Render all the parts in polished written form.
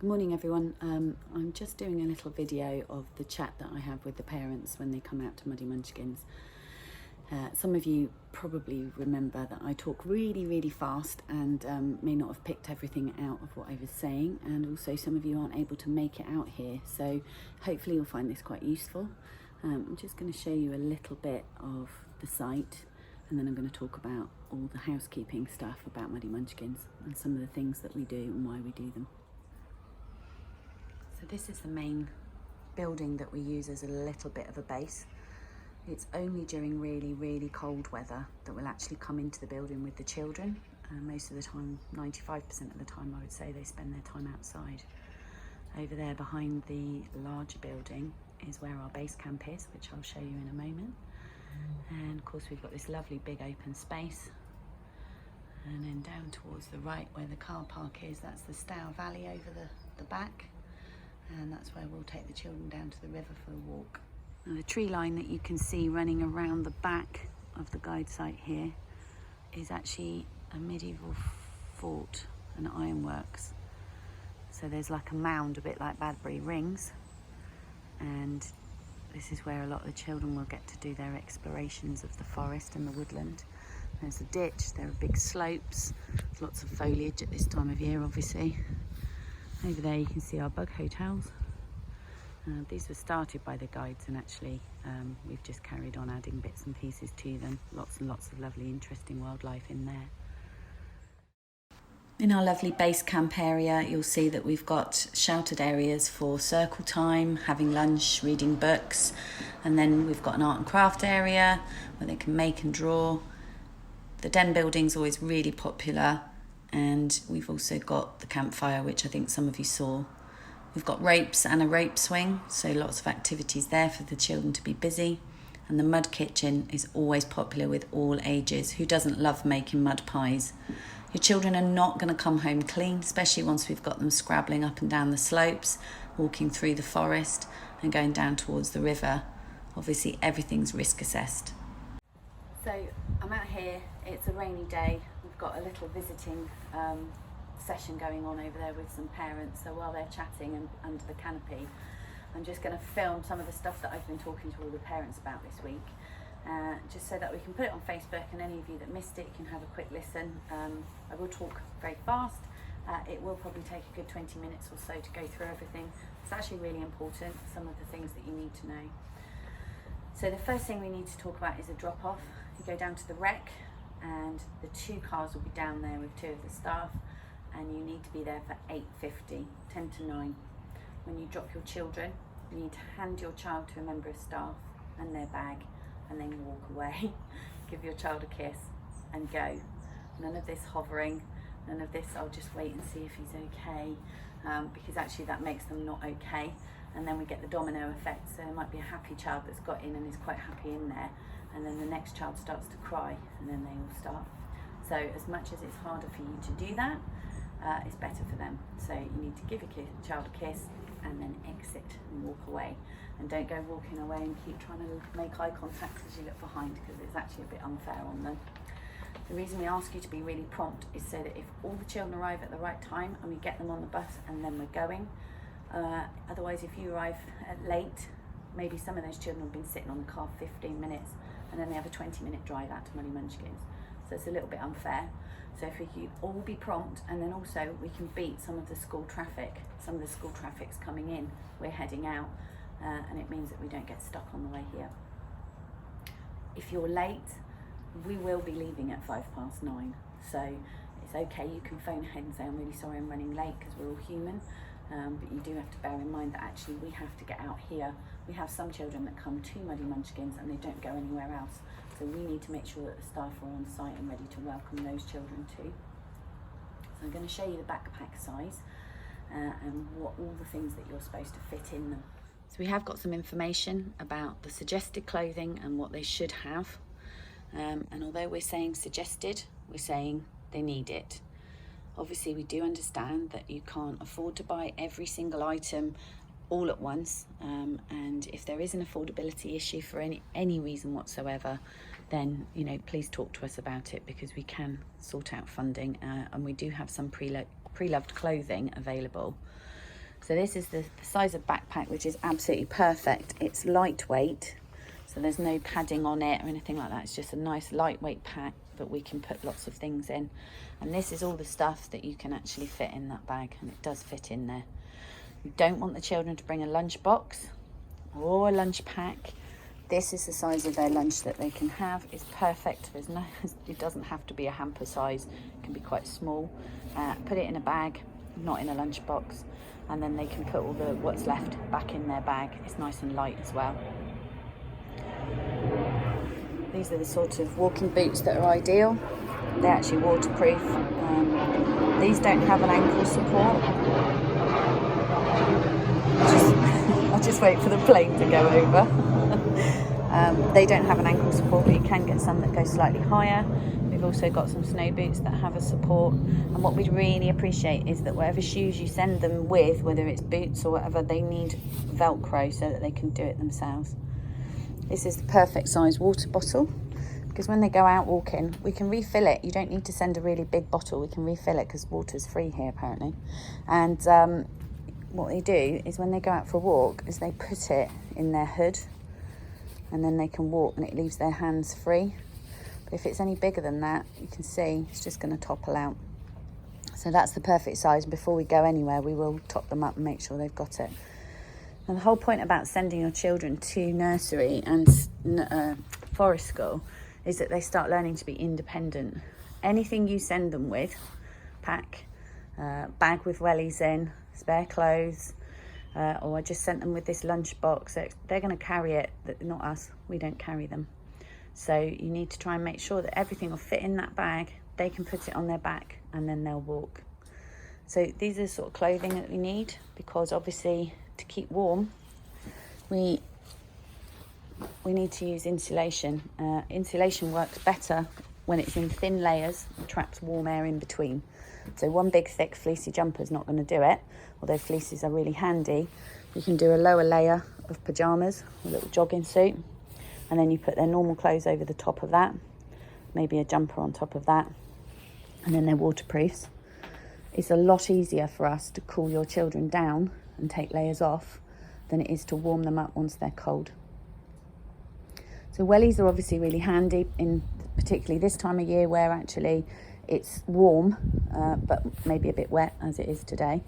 Good morning everyone. I'm just doing a little video of the chat that I have with the parents when they come out to Muddy Munchkins. Some of you probably remember that I talk really fast and may not have picked everything out of what I was saying, and also some of you aren't able to make it out here, so hopefully you'll find this quite useful. I'm just going to show you a little bit of the site, and then I'm going to talk about all the housekeeping stuff about Muddy Munchkins and some of the things that we do and why we do them. So this is the main building that we use as a little bit of a base. It's only during really cold weather that we'll actually come into the building with the children. Most of the time, 95% of the time, I would say, they spend their time outside. Over there behind the larger building is where our base camp is, which I'll show you in a moment. And of course we've got this lovely big open space. And then down towards the right where the car park is, that's the Stour Valley over the back. And that's where we'll take the children down to the river for a walk. Now the tree line that you can see running around the back of the guide site here is actually a medieval fort and ironworks. So there's like a mound, a bit like Badbury Rings, and this is where a lot of the children will get to do their explorations of the forest and the woodland. There's a ditch, there are big slopes, there's lots of foliage at this time of year obviously. Over there you can see our bug hotels. These were started by the guides, and actually we've just carried on adding bits and pieces to them. Lots and lots of lovely interesting wildlife in there. In our lovely base camp area you'll see that we've got sheltered areas for circle time, having lunch, reading books, and then we've got an art and craft area where they can make and draw. The den building's always really popular, and we've also got the campfire, which I think some of you saw. We've got ropes and a rope swing, so lots of activities there for the children to be busy. And the mud kitchen is always popular with all ages. Who doesn't love making mud pies? Your children are not going to come home clean, especially once we've got them scrabbling up and down the slopes, walking through the forest and going down towards the river. Obviously everything's risk assessed. So I'm out here, it's a rainy day. We've got a little visiting session going on over there with some parents, so while they're chatting and under the canopy, I'm just going to film some of the stuff that I've been talking to all the parents about this week, just so that we can put it on Facebook, and any of you that missed it can have a quick listen. I will talk very fast. It will probably take a good 20 minutes or so to go through everything. It's actually really important, some of the things that you need to know. So the first thing we need to talk about is a drop-off. You go down to the wreck and the 2 cars will be down there with 2 of the staff, and you need to be there for 8:50, 10 to 9. When you drop your children, you need to hand your child to a member of staff and their bag, and then walk away. Give your child a kiss and go. None of this hovering, none of this I'll just wait and see if he's okay, because actually that makes them not okay, and then we get the domino effect. So there might be a happy child that's got in and is quite happy in there, and then the next child starts to cry, and then they all start. So as much as it's harder for you to do that, it's better for them. So you need to give your child a kiss and then exit and walk away. And don't go walking away and keep trying to make eye contact as you look behind, because it's actually a bit unfair on them. The reason we ask you to be really prompt is so that if all the children arrive at the right time and we get them on the bus and then we're going, otherwise if you arrive late, maybe some of those children have been sitting on the car 15 minutes and then they have a 20-minute drive out to Muddy Munchkins. So it's a little bit unfair. So if we can all be prompt, and then also we can beat some of the school traffic. Some of the school traffic's coming in, we're heading out, and it means that we don't get stuck on the way here. If you're late, we will be leaving at 9:05. So it's okay, you can phone ahead and say, I'm really sorry I'm running late, because we're all human. But you do have to bear in mind that actually we have to get out here. We have some children that come to Muddy Munchkins and they don't go anywhere else. So we need to make sure that the staff are on site and ready to welcome those children too. So I'm going to show you the backpack size and what all the things that you're supposed to fit in them. So we have got some information about the suggested clothing and what they should have. And although we're saying suggested, we're saying they need it. Obviously we do understand that you can't afford to buy every single item all at once, and if there is an affordability issue for any reason whatsoever, then please talk to us about it, because we can sort out funding, and we do have some pre-loved clothing available. So this is the size of backpack, which is absolutely perfect. It's lightweight, so there's no padding on it or anything like that. It's just a nice lightweight pack, but we can put lots of things in. And this is all the stuff that you can actually fit in that bag, and it does fit in there. You don't want the children to bring a lunch box or a lunch pack. This is the size of their lunch that they can have. It's perfect. There's no, it doesn't have to be a hamper size. It can be quite small. Put it in a bag, not in a lunch box, and then they can put all the what's left back in their bag. It's nice and light as well. These are the sort of walking boots that are ideal. They're actually waterproof. These don't have an ankle support. I'll just wait for the plane to go over. They don't have an ankle support, but you can get some that go slightly higher. We've also got some snow boots that have a support. And what we'd really appreciate is that whatever shoes you send them with, whether it's boots or whatever, they need Velcro so that they can do it themselves. This is the perfect size water bottle, because when they go out walking, we can refill it. You don't need to send a really big bottle. We can refill it because water's free here apparently. And what they do is when they go out for a walk is they put it in their hood, and then they can walk and it leaves their hands free. But if it's any bigger than that, you can see it's just going to topple out. So that's the perfect size. Before we go anywhere, we will top them up and make sure they've got it. And the whole point about sending your children to nursery and forest school is that they start learning to be independent. Anything you send them with, pack, bag with wellies in, spare clothes, or I just sent them with this lunch box. They're going to carry it, not us. We don't carry them. So you need to try and make sure that everything will fit in that bag. They can put it on their back and then they'll walk. So these are the sort of clothing that we need, because obviously to keep warm, we need to use insulation. Insulation works better when it's in thin layers and traps warm air in between. So one big thick fleecy jumper is not going to do it, although fleeces are really handy. You can do a lower layer of pyjamas, a little jogging suit, and then you put their normal clothes over the top of that, maybe a jumper on top of that, and then they're waterproofs. It's a lot easier for us to cool your children down and take layers off than it is to warm them up once they're cold. So wellies are obviously really handy, in particularly this time of year where actually it's warm, but maybe a bit wet as it is today.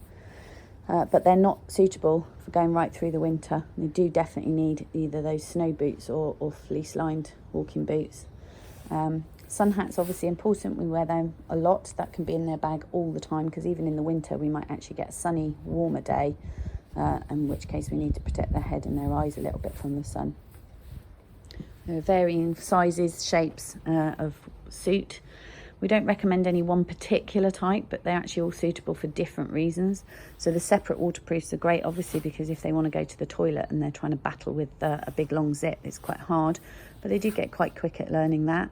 But they're not suitable for going right through the winter. They do definitely need either those snow boots or fleece-lined walking boots. Sun hats obviously important. We wear them a lot. That can be in their bag all the time, because even in the winter we might actually get a sunny, warmer day, in which case we need to protect their head and their eyes a little bit from the sun. There are varying sizes, shapes of suit. We don't recommend any one particular type, but they're actually all suitable for different reasons. So the separate waterproofs are great, obviously, because if they want to go to the toilet and they're trying to battle with a big long zip, it's quite hard, but they do get quite quick at learning that.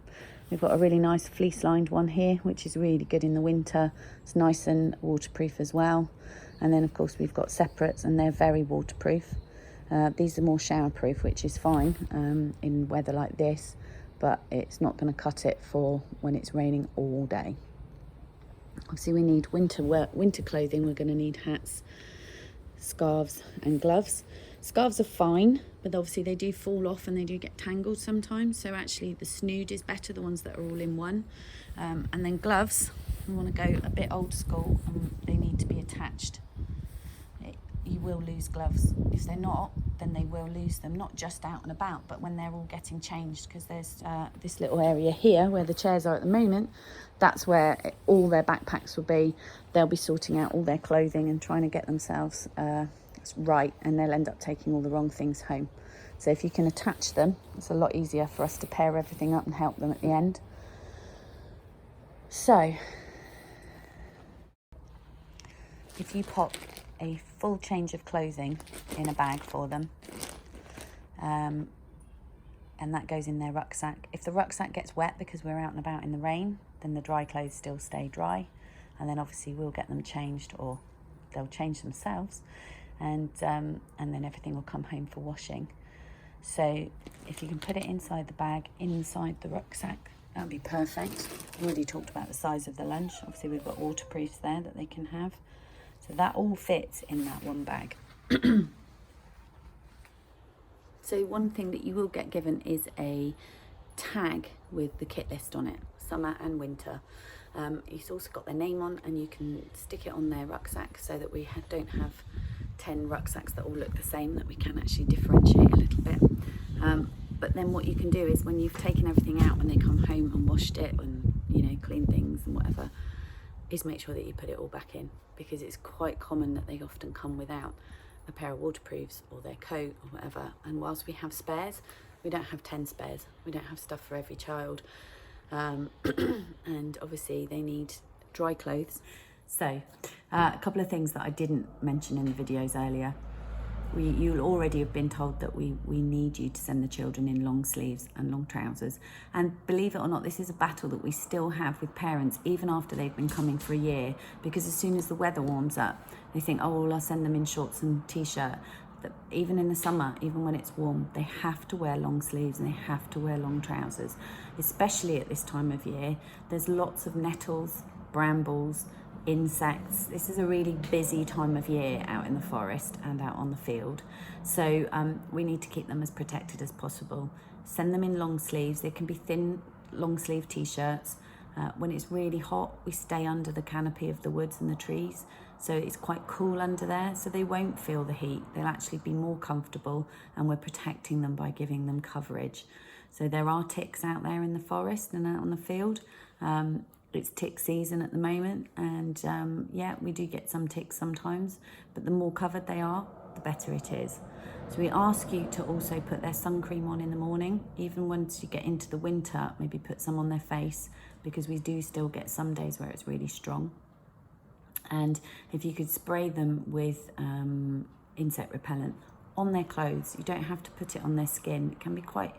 We've got a really nice fleece-lined one here, which is really good in the winter. It's nice and waterproof as well. And then, of course, we've got separates, and they're very waterproof. These are more showerproof, which is fine in weather like this, but it's not going to cut it for when it's raining all day. Obviously, we need winter clothing. We're going to need hats, scarves and gloves. Scarves are fine, but obviously they do fall off and they do get tangled sometimes. So actually the snood is better, the ones that are all in one. And then gloves, we want to go a bit old school, and they need to be attached. You will lose gloves. If they're not, then they will lose them, not just out and about, but when they're all getting changed, because there's this little area here where the chairs are at the moment. That's where all their backpacks will be. They'll be sorting out all their clothing and trying to get themselves right, and they'll end up taking all the wrong things home. So if you can attach them, it's a lot easier for us to pair everything up and help them at the end. So if you pop a full change of clothing in a bag for them, and that goes in their rucksack. If the rucksack gets wet because we're out and about in the rain, then the dry clothes still stay dry, and then obviously we'll get them changed, or they'll change themselves, and then everything will come home for washing. So if you can put it inside the bag, inside the rucksack, that would be perfect. We already talked about the size of the lunch. Obviously we've got waterproofs there that they can have. So that all fits in that one bag. So one thing that you will get given is a tag with the kit list on it, summer and winter. It's also got their name on, and you can stick it on their rucksack so that we don't have 10 rucksacks that all look the same, that we can actually differentiate a little bit. But then what you can do is when you've taken everything out, when they come home and washed it and, you know, clean things and whatever, is make sure that you put it all back in, because it's quite common that they often come without a pair of waterproofs or their coat or whatever. And whilst we have spares, we don't have 10 spares. We don't have stuff for every child. And obviously they need dry clothes. So a couple of things that I didn't mention in the videos earlier. You'll already have been told that we need you to send the children in long sleeves and long trousers. And believe it or not, this is a battle that we still have with parents, even after they've been coming for a year, because as soon as the weather warms up, they think, oh, well, I'll send them in shorts and t-shirt. But even in the summer, even when it's warm, they have to wear long sleeves and they have to wear long trousers, especially at this time of year. There's lots of nettles, brambles, insects. This is a really busy time of year out in the forest and out on the field. So we need to keep them as protected as possible. Send them in long sleeves. They can be thin long sleeve t-shirts. When it's really hot, we stay under the canopy of the woods and the trees. So it's quite cool under there, so they won't feel the heat. They'll actually be more comfortable, and we're protecting them by giving them coverage. So there are ticks out there in the forest and out on the field. It's tick season at the moment, and yeah, we do get some ticks sometimes, but the more covered they are, the better it is. So we ask you to also put their sun cream on in the morning. Even once you get into the winter, maybe put some on their face, because we do still get some days where it's really strong. And if you could spray them with insect repellent on their clothes, you don't have to put it on their skin. It can be quite,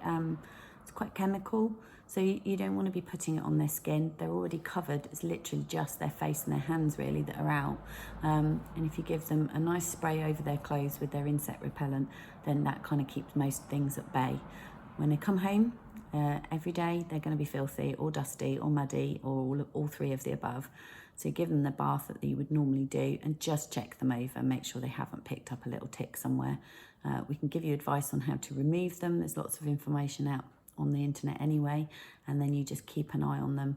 it's quite chemical. So you don't want to be putting it on their skin. They're already covered. It's literally just their face and their hands really that are out. And if you give them a nice spray over their clothes with their insect repellent, then that kind of keeps most things at bay. When they come home, every day they're going to be filthy or dusty or muddy or all three of the above. So give them the bath that you would normally do, and just check them over, make sure they haven't picked up a little tick somewhere. We can give you advice on how to remove them. There's lots of information out on the internet anyway, and then you just keep an eye on them.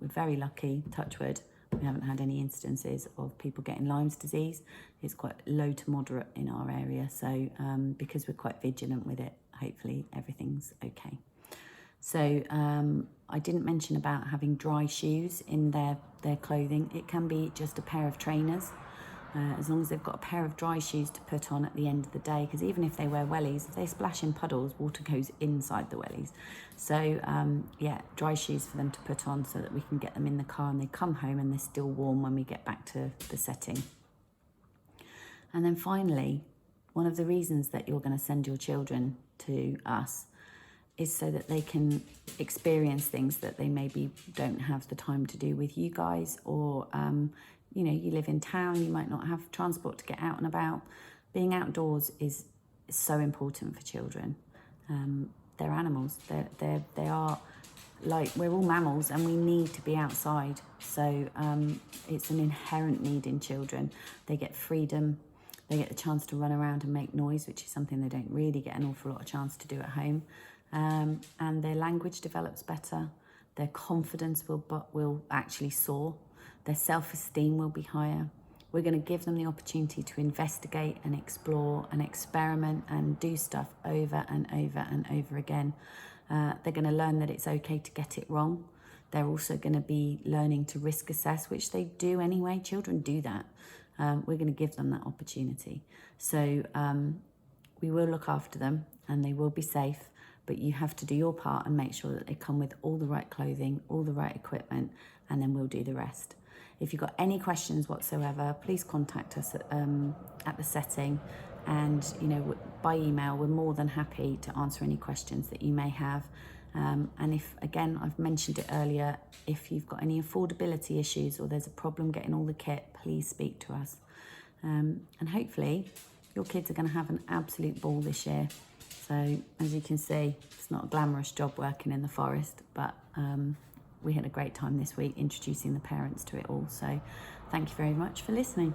We're very lucky, touch wood, we haven't had any instances of people getting Lyme's disease. It's quite low to moderate in our area, so because we're quite vigilant with it, hopefully everything's okay. So I didn't mention about having dry shoes in their clothing. It can be just a pair of trainers, as long as they've got a pair of dry shoes to put on at the end of the day, because even if they wear wellies, if they splash in puddles, water goes inside the wellies. So yeah, dry shoes for them to put on so that we can get them in the car and they come home and they're still warm when we get back to the setting. And then finally, one of the reasons that you're going to send your children to us is so that they can experience things that they maybe don't have the time to do with you guys, or you know, you live in town, you might not have transport to get out and about. Being outdoors is so important for children. They're animals. They are like, we're all mammals and we need to be outside. So it's an inherent need in children. They get freedom. They get the chance to run around and make noise, which is something they don't really get an awful lot of chance to do at home. And their language develops better. Their confidence will actually soar. Their self-esteem will be higher. We're going to give them the opportunity to investigate and explore and experiment and do stuff over and over and over again. They're going to learn that it's okay to get it wrong. They're also going to be learning to risk assess, which they do anyway. Children do that. We're going to give them that opportunity. So we will look after them and they will be safe, but you have to do your part and make sure that they come with all the right clothing, all the right equipment, and then we'll do the rest. If you've got any questions whatsoever, please contact us at the setting, and you know, by email. We're more than happy to answer any questions that you may have. And if, again, I've mentioned it earlier, if you've got any affordability issues or there's a problem getting all the kit, please speak to us. And hopefully your kids are going to have an absolute ball this year. So as you can see, it's not a glamorous job working in the forest, but we had a great time this week introducing the parents to it all. So thank you very much for listening.